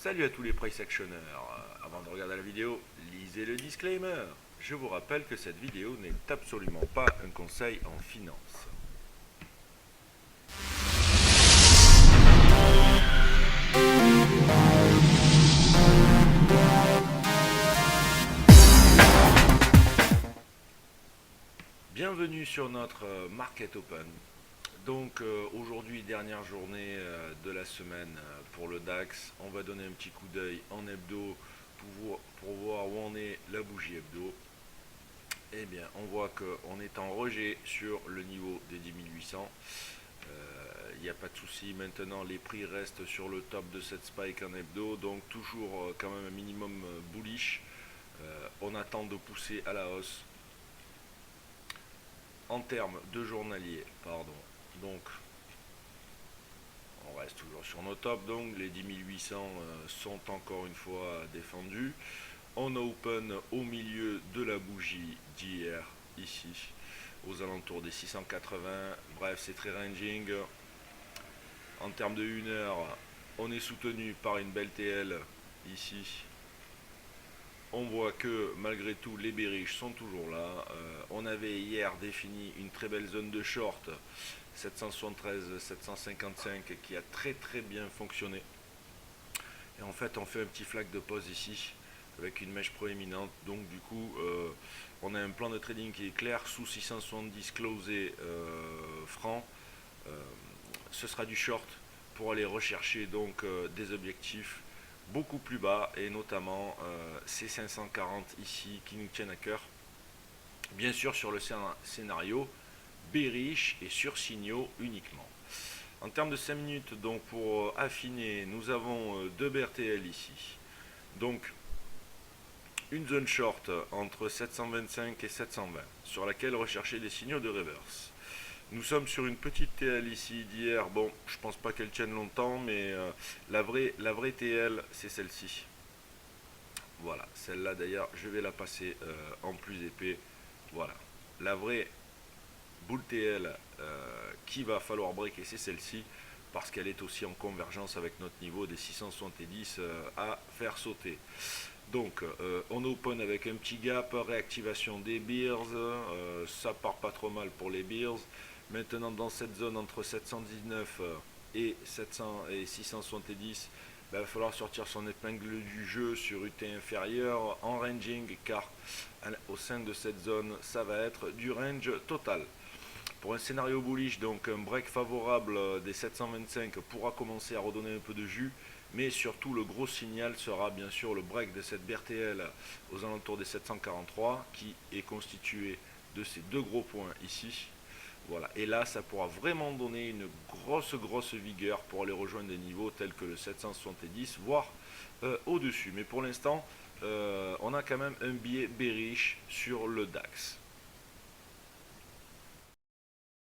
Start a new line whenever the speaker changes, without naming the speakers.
Salut à tous les price actionneurs. Avant de regarder la vidéo, lisez le disclaimer. Je vous rappelle que cette vidéo n'est absolument pas un conseil en finance. Bienvenue sur notre Market Open. Donc aujourd'hui, dernière journée de la semaine pour le DAX. On va donner un petit coup d'œil en hebdo pour voir où en est la bougie hebdo. Eh bien, on voit qu'on est en rejet sur le niveau des 10 800. Il n'y a pas de souci. Maintenant, les prix restent sur le top de cette spike en hebdo. Donc toujours quand même un minimum bullish. On attend de pousser à la hausse. En termes de journalier, pardon. Donc, on reste toujours sur nos tops. Donc, les 10 800 sont encore une fois défendus. On open au milieu de la bougie d'hier, ici, aux alentours des 680. Bref, c'est très ranging. En termes de 1 heure, on est soutenu par une belle TL ici. On voit que malgré tout les bearish sont toujours là. On avait hier défini une très belle zone de short 773 755 qui a très bien fonctionné. Et en fait on fait un petit flag de pause ici avec une mèche proéminente. Donc du coup on a un plan de trading qui est clair sous 670 closé francs. Ce sera du short pour aller rechercher donc des objectifs beaucoup plus bas et notamment ces 540 ici qui nous tiennent à cœur. Bien sûr sur le scénario bearish et sur signaux uniquement. En termes de 5 minutes, donc pour affiner, nous avons deux BRTL ici. Donc une zone short entre 725 et 720 sur laquelle rechercher des signaux de reverse. Nous sommes sur une petite TL ici d'hier. Bon, je pense pas qu'elle tienne longtemps, mais la vraie TL, c'est celle-ci. Voilà, celle-là d'ailleurs, je vais la passer en plus épais. Voilà, la vraie bull TL qui va falloir breaker, c'est celle-ci, parce qu'elle est aussi en convergence avec notre niveau des 670 à faire sauter. Donc, on open avec un petit gap, réactivation des bears, ça part pas trop mal pour les bears. Maintenant, dans cette zone entre 719 et 670, il va falloir sortir son épingle du jeu sur UT inférieur en ranging, car au sein de cette zone, ça va être du range total. Pour un scénario bullish, donc un break favorable des 725 pourra commencer à redonner un peu de jus, mais surtout le gros signal sera bien sûr le break de cette BRTL aux alentours des 743 qui est constitué de ces deux gros points ici. Voilà, et là ça pourra vraiment donner une grosse vigueur pour aller rejoindre des niveaux tels que le 770 voire au dessus. Mais pour l'instant on a quand même un biais bearish sur le DAX.